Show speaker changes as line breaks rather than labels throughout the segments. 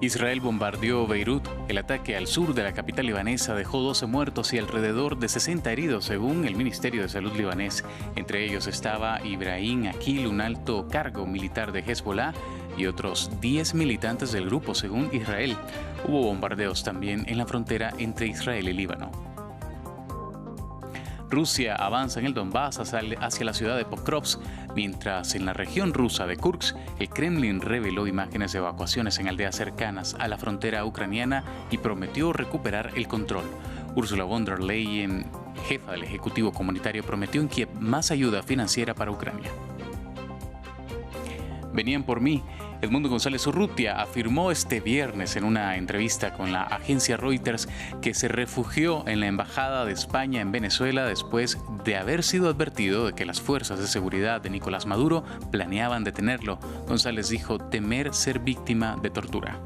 Israel bombardeó Beirut. El ataque al sur de la capital libanesa dejó 12 muertos y alrededor de 60 heridos, según el Ministerio de Salud libanés. Entre ellos estaba Ibrahim Akil, un alto cargo militar de Hezbollah, y otros 10 militantes del grupo, según Israel. Hubo bombardeos también en la frontera entre Israel y Líbano. Rusia avanza en el Donbass hacia la ciudad de Pokrovsk, mientras en la región rusa de Kursk, el Kremlin reveló imágenes de evacuaciones en aldeas cercanas a la frontera ucraniana y prometió recuperar el control. Ursula von der Leyen, jefa del Ejecutivo Comunitario, prometió en Kiev más ayuda financiera para Ucrania. Venían por mí. Edmundo González Urrutia afirmó este viernes en una entrevista con la agencia Reuters que se refugió en la Embajada de España en Venezuela después de haber sido advertido de que las fuerzas de seguridad de Nicolás Maduro planeaban detenerlo. González dijo temer ser víctima de tortura.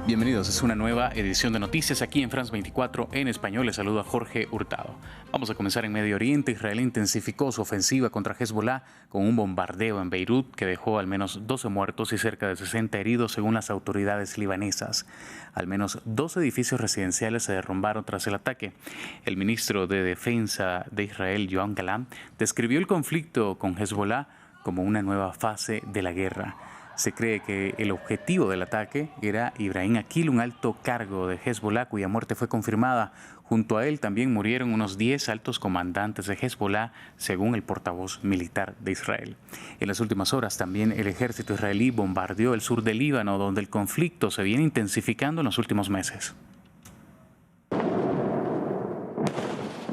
Bienvenidos, es una nueva edición de noticias aquí en France 24 en español. Les saluda Jorge Hurtado. Vamos a comenzar en Medio Oriente. Israel intensificó su ofensiva contra Hezbollah con un bombardeo en Beirut que dejó al menos 12 muertos y cerca de 60 heridos según las autoridades libanesas. Al menos 2 edificios residenciales se derrumbaron tras el ataque. El ministro de Defensa de Israel, Yoav Gallant, describió el conflicto con Hezbollah como una nueva fase de la guerra. Se cree que el objetivo del ataque era Ibrahim Akil, un alto cargo de Hezbollah, cuya muerte fue confirmada. Junto a él también murieron unos 10 altos comandantes de Hezbollah, según el portavoz militar de Israel. En las últimas horas también el ejército israelí bombardeó el sur del Líbano, donde el conflicto se viene intensificando en los últimos meses.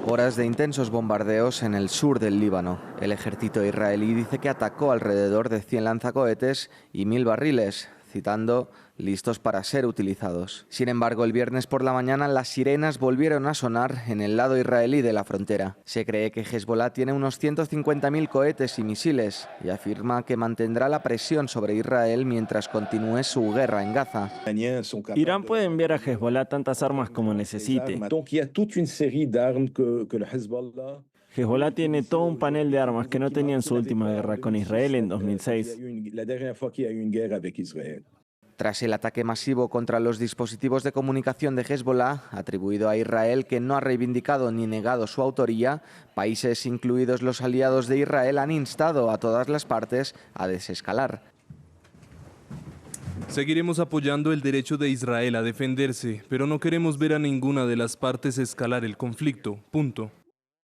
Horas de intensos bombardeos en el sur del Líbano. El ejército israelí dice que atacó alrededor de 100 lanzacohetes y 1000 barriles, citando listos para ser utilizados. Sin embargo, el viernes por la mañana las sirenas volvieron a sonar en el lado israelí de la frontera. Se cree que Hezbollah tiene unos 150.000 cohetes y misiles y afirma que mantendrá la presión sobre Israel mientras continúe su guerra en Gaza.
Irán puede enviar a Hezbollah tantas armas como necesite. Hezbollah tiene todo un panel de armas que no tenía en su última guerra con Israel en 2006.
Tras el ataque masivo contra los dispositivos de comunicación de Hezbollah, atribuido a Israel, que no ha reivindicado ni negado su autoría, países, incluidos los aliados de Israel, han instado a todas las partes a desescalar.
Seguiremos apoyando el derecho de Israel a defenderse, pero no queremos ver a ninguna de las partes escalar el conflicto. Punto.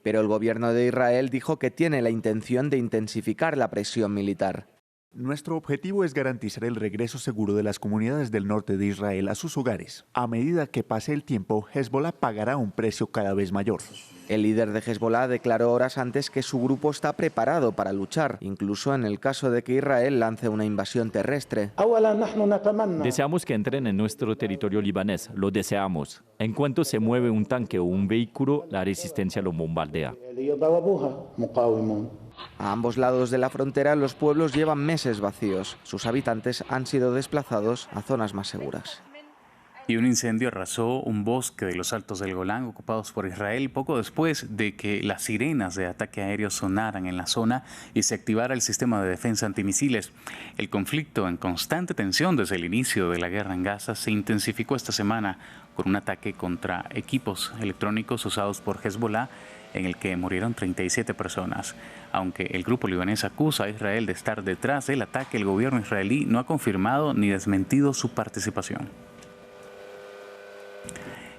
Pero el gobierno de Israel dijo que tiene la intención de intensificar la presión militar.
Nuestro objetivo es garantizar el regreso seguro de las comunidades del norte de Israel a sus hogares. A medida que pase el tiempo, Hezbollah pagará un precio cada vez mayor.
El líder de Hezbollah declaró horas antes que su grupo está preparado para luchar, incluso en el caso de que Israel lance una invasión terrestre.
Deseamos que entren en nuestro territorio libanés, lo deseamos. En cuanto se mueve un tanque o un vehículo, la resistencia lo bombardea.
A ambos lados de la frontera los pueblos llevan meses vacíos. Sus habitantes han sido desplazados a zonas más seguras.
Y un incendio arrasó un bosque de los Altos del Golán ocupados por Israel poco después de que las sirenas de ataque aéreo sonaran en la zona y se activara el sistema de defensa antimisiles. El conflicto, en constante tensión desde el inicio de la guerra en Gaza, se intensificó esta semana con un ataque contra equipos electrónicos usados por Hezbollah, en el que murieron 37 personas. Aunque el grupo libanés acusa a Israel de estar detrás del ataque, el gobierno israelí no ha confirmado ni desmentido su participación.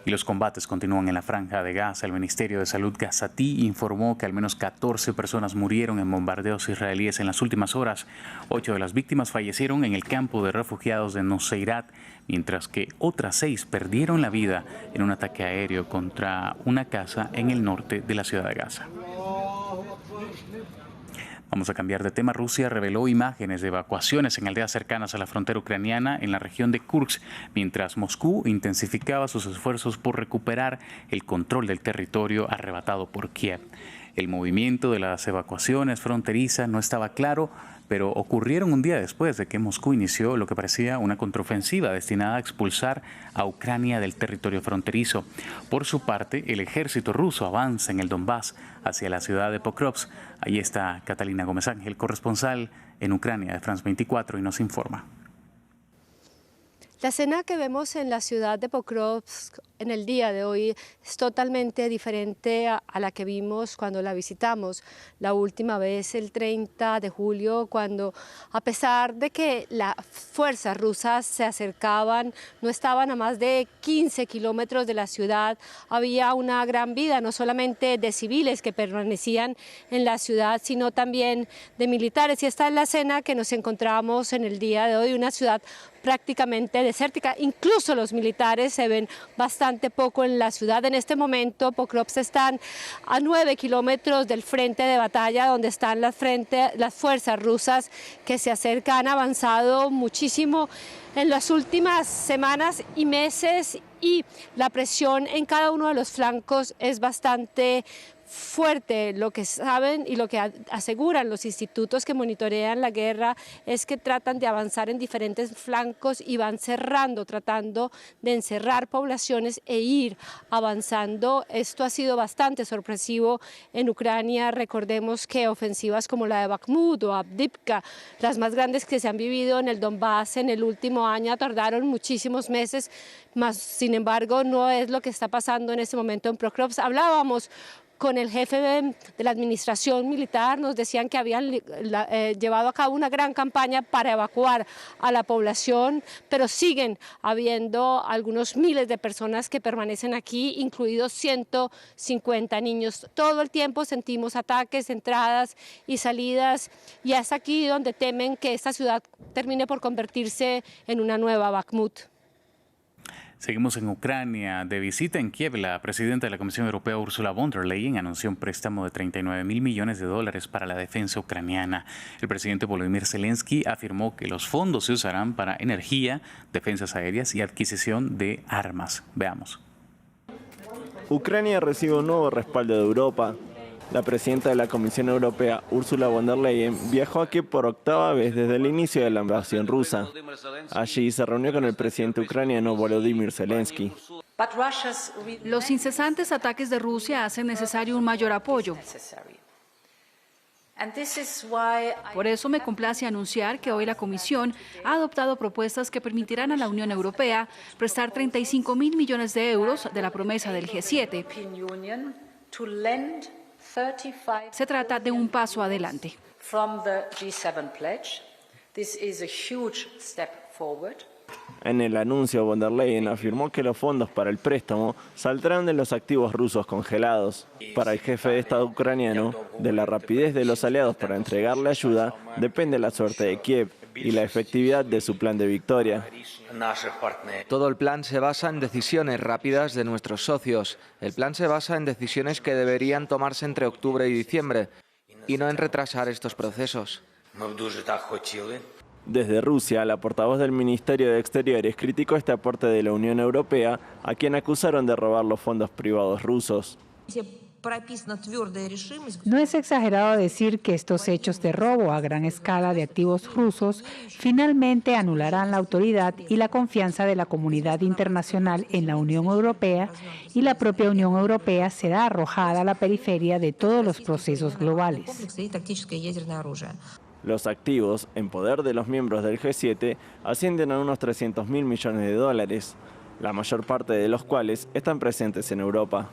Y los combates continúan en la franja de Gaza. El Ministerio de Salud gazatí informó que al menos 14 personas murieron en bombardeos israelíes en las últimas horas. 8 de las víctimas fallecieron en el campo de refugiados de Nuseirat, mientras que otras 6 perdieron la vida en un ataque aéreo contra una casa en el norte de la ciudad de Gaza. Vamos a cambiar de tema. Rusia reveló imágenes de evacuaciones en aldeas cercanas a la frontera ucraniana en la región de Kursk, mientras Moscú intensificaba sus esfuerzos por recuperar el control del territorio arrebatado por Kiev. El movimiento de las evacuaciones fronterizas no estaba claro, pero ocurrieron un día después de que Moscú inició lo que parecía una contraofensiva destinada a expulsar a Ucrania del territorio fronterizo. Por su parte, el ejército ruso avanza en el Donbass hacia la ciudad de Pokrovsk. Ahí está Catalina Gómez Ángel, corresponsal en Ucrania de France 24, y nos informa.
La escena que vemos en la ciudad de Pokrovsk en el día de hoy es totalmente diferente a la que vimos cuando la visitamos la última vez el 30 de julio, cuando a pesar de que las fuerzas rusas se acercaban, no estaban a más de 15 kilómetros de la ciudad, había una gran vida, no solamente de civiles que permanecían en la ciudad, sino también de militares. Y esta es la escena que nos encontramos en el día de hoy, una ciudad prácticamente desértica. Incluso los militares se ven bastante poco en la ciudad. En este momento Pokrovsk están a 9 kilómetros del frente de batalla, donde están las fuerzas rusas que se acercan. Han avanzado muchísimo en las últimas semanas y meses, y la presión en cada uno de los flancos es bastante fuerte. Lo que saben y lo que aseguran los institutos que monitorean la guerra es que tratan de avanzar en diferentes flancos y van cerrando, tratando de encerrar poblaciones e ir avanzando. Esto ha sido bastante sorpresivo en Ucrania. Recordemos que ofensivas como la de Bakhmut o Avdiivka, las más grandes que se han vivido en el Donbass en el último año, tardaron muchísimos meses, más sin embargo no es lo que está pasando en este momento en Pokrovsk. Hablábamos con el jefe de la administración militar, nos decían que habían llevado a cabo una gran campaña para evacuar a la población, pero siguen habiendo algunos miles de personas que permanecen aquí, incluidos 150 niños. Todo el tiempo sentimos ataques, entradas y salidas, y es aquí donde temen que esta ciudad termine por convertirse en una nueva Bakhmut.
Seguimos en Ucrania. De visita en Kiev, la presidenta de la Comisión Europea, Ursula von der Leyen, anunció un préstamo de $39.000 millones para la defensa ucraniana. El presidente Volodymyr Zelensky afirmó que los fondos se usarán para energía, defensas aéreas y adquisición de armas. Veamos.
Ucrania recibe un nuevo respaldo de Europa. La presidenta de la Comisión Europea, Ursula von der Leyen, viajó aquí por octava vez desde el inicio de la invasión rusa. Allí se reunió con el presidente ucraniano Volodymyr Zelensky.
Los incesantes ataques de Rusia hacen necesario un mayor apoyo. Por eso me complace anunciar que hoy la Comisión ha adoptado propuestas que permitirán a la Unión Europea prestar 35.000 millones de euros de la promesa del G7. Se trata de un paso adelante.
En el anuncio, von der Leyen afirmó que los fondos para el préstamo saldrán de los activos rusos congelados. Para el jefe de Estado ucraniano, de la rapidez de los aliados para entregarle ayuda depende la suerte de Kiev y la efectividad de su plan de victoria.
Todo el plan se basa en decisiones rápidas de nuestros socios. El plan se basa en decisiones que deberían tomarse entre octubre y diciembre, y no en retrasar estos procesos.
Desde Rusia, la portavoz del Ministerio de Exteriores criticó este aporte de la Unión Europea, a quien acusaron de robar los fondos privados rusos.
No es exagerado decir que estos hechos de robo a gran escala de activos rusos finalmente anularán la autoridad y la confianza de la comunidad internacional en la Unión Europea, y la propia Unión Europea será arrojada a la periferia de todos los procesos globales.
Los activos en poder de los miembros del G7 ascienden a unos $300.000 millones, la mayor parte de los cuales están presentes en Europa.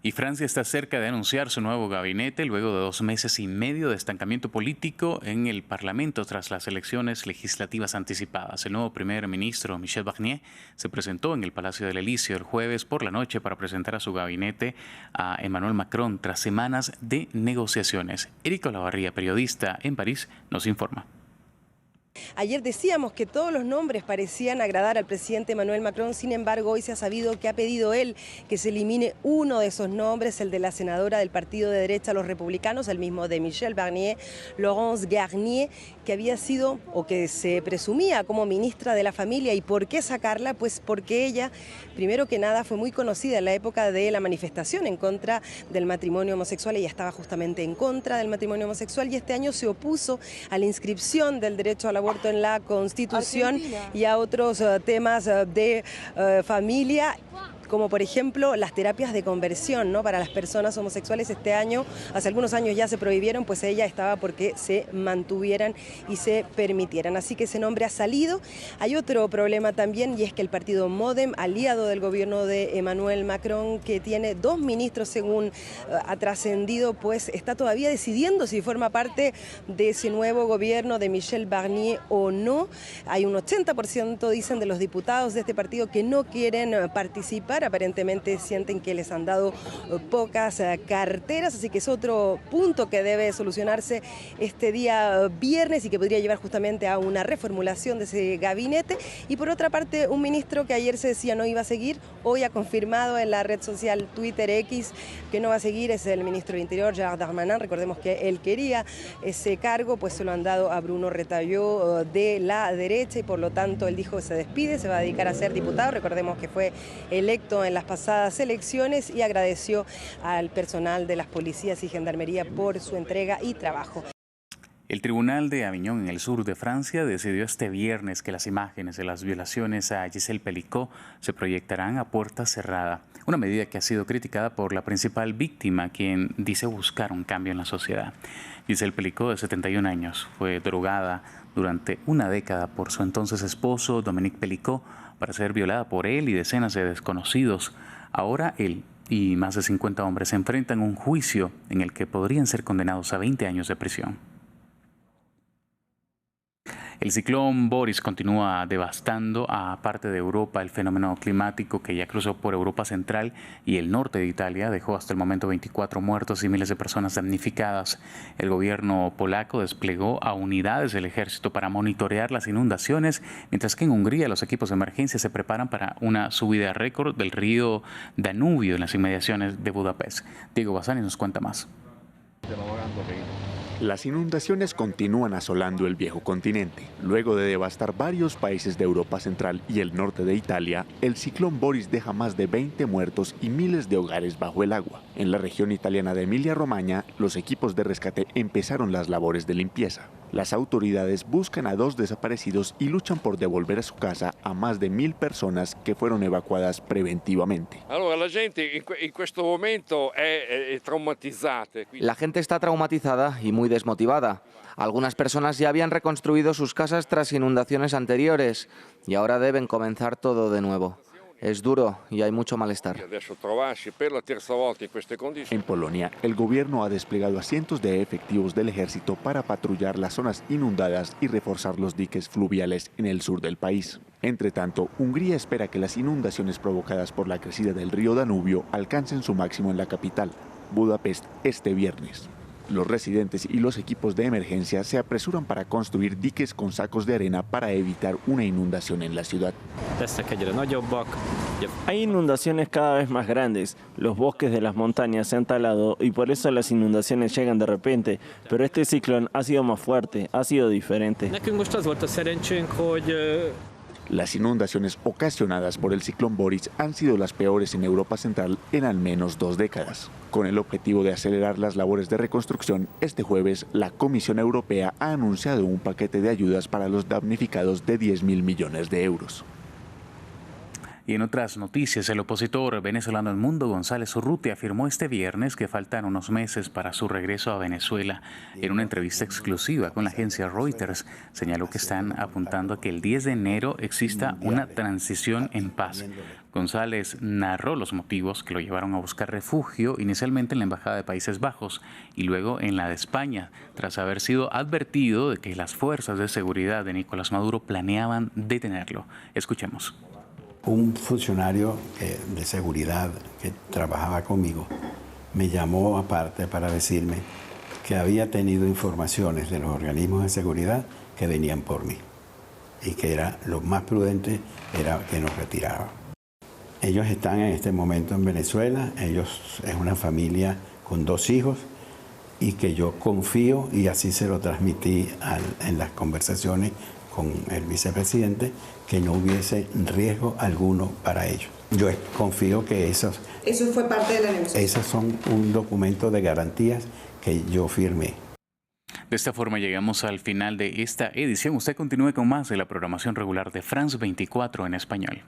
Y Francia está cerca de anunciar su nuevo gabinete luego de 2 meses y medio de estancamiento político en el Parlamento tras las elecciones legislativas anticipadas. El nuevo primer ministro, Michel Barnier, se presentó en el Palacio del Elíseo el jueves por la noche para presentar a su gabinete a Emmanuel Macron tras semanas de negociaciones. Éric Olavarría, periodista en París, nos informa.
Ayer decíamos que todos los nombres parecían agradar al presidente Emmanuel Macron, sin embargo hoy se ha sabido que ha pedido él que se elimine uno de esos nombres, el de la senadora del partido de derecha Los Republicanos, el mismo de Michel Barnier, Laurence Garnier, que había sido o que se presumía como ministra de la familia. ¿Y por qué sacarla? Pues porque ella, primero que nada, fue muy conocida en la época de la manifestación en contra del matrimonio homosexual. Ella estaba justamente en contra del matrimonio homosexual y este año se opuso a la inscripción del derecho al aborto en la Constitución y a otros temas de familia. como por ejemplo las terapias de conversión, ¿no? Para las personas homosexuales este año, hace algunos años ya se prohibieron, pues ella estaba porque se mantuvieran y se permitieran. Así que ese nombre ha salido. Hay otro problema también, y es que el partido Modem, aliado del gobierno de Emmanuel Macron, que tiene 2 ministros según ha trascendido, pues está todavía decidiendo si forma parte de ese nuevo gobierno de Michel Barnier o no. Hay un 80%, dicen, de los diputados de este partido que no quieren participar, aparentemente sienten que les han dado pocas carteras, así que es otro punto que debe solucionarse este día viernes y que podría llevar justamente a una reformulación de ese gabinete. Y por otra parte, un ministro que ayer se decía no iba a seguir, hoy ha confirmado en la red social Twitter X que no va a seguir, es el ministro del Interior, Gérald Darmanin. Recordemos que él quería ese cargo, pues se lo han dado a Bruno Retailleau de la derecha y por lo tanto él dijo que se despide, se va a dedicar a ser diputado. Recordemos que fue electo en las pasadas elecciones y agradeció al personal de las policías y gendarmería por su entrega y trabajo.
El Tribunal de Avignon, en el sur de Francia, decidió este viernes que las imágenes de las violaciones a Gisèle Pelicot se proyectarán a puerta cerrada, una medida que ha sido criticada por la principal víctima, quien dice buscar un cambio en la sociedad. Gisèle Pelicot, de 71 años, fue drogada durante una década por su entonces esposo, Dominique Pelicot, para ser violada por él y decenas de desconocidos. Ahora él y más de 50 hombres se enfrentan a un juicio en el que podrían ser condenados a 20 años de prisión. El ciclón Boris continúa devastando a parte de Europa. El fenómeno climático que ya cruzó por Europa Central y el norte de Italia dejó hasta el momento 24 muertos y miles de personas damnificadas. El gobierno polaco desplegó a unidades del ejército para monitorear las inundaciones, mientras que en Hungría los equipos de emergencia se preparan para una subida récord del río Danubio en las inmediaciones de Budapest. Diego Bassani nos cuenta más.
Las inundaciones continúan asolando el viejo continente. Luego de devastar varios países de Europa Central y el norte de Italia, el ciclón Boris deja más de 20 muertos y miles de hogares bajo el agua. En la región italiana de Emilia-Romagna, los equipos de rescate empezaron las labores de limpieza. Las autoridades buscan a 2 desaparecidos y luchan por devolver a su casa a más de 1.000 personas que fueron evacuadas preventivamente.
La gente en este momento es traumatizada.
La gente está traumatizada y muy desmotivada. Algunas personas ya habían reconstruido sus casas tras inundaciones anteriores y ahora deben comenzar todo de nuevo. Es duro y hay mucho malestar.
En Polonia, el gobierno ha desplegado a cientos de efectivos del ejército para patrullar las zonas inundadas y reforzar los diques fluviales en el sur del país. Entre tanto, Hungría espera que las inundaciones provocadas por la crecida del río Danubio alcancen su máximo en la capital, Budapest, este viernes. Los residentes y los equipos de emergencia se apresuran para construir diques con sacos de arena para evitar una inundación en la ciudad.
Hay inundaciones cada vez más grandes. Los bosques de las montañas se han talado y por eso las inundaciones llegan de repente. Pero este ciclón ha sido más fuerte, ha sido diferente.
Las inundaciones ocasionadas por el ciclón Boris han sido las peores en Europa Central en al menos 2 décadas. Con el objetivo de acelerar las labores de reconstrucción, este jueves la Comisión Europea ha anunciado un paquete de ayudas para los damnificados de 10.000 millones de euros.
Y en otras noticias, el opositor venezolano Edmundo González Urrutia afirmó este viernes que faltan unos meses para su regreso a Venezuela. En una entrevista exclusiva con la agencia Reuters, señaló que están apuntando a que el 10 de enero exista una transición en paz. González narró los motivos que lo llevaron a buscar refugio inicialmente en la Embajada de Países Bajos y luego en la de España, tras haber sido advertido de que las fuerzas de seguridad de Nicolás Maduro planeaban detenerlo. Escuchemos.
Un funcionario de seguridad que trabajaba conmigo me llamó aparte para decirme que había tenido informaciones de los organismos de seguridad que venían por mí y que era lo más prudente era que nos retirara. Ellos están en este momento en Venezuela, ellos es una familia con 2 hijos y que yo confío, y así se lo transmití en las conversaciones con el vicepresidente, que no hubiese riesgo alguno para ellos. Yo confío que eso
fue parte de la negociación.
Esos son un documento de garantías que yo firmé.
De esta forma llegamos al final de esta edición. Usted continúe con más de la programación regular de France 24 en español.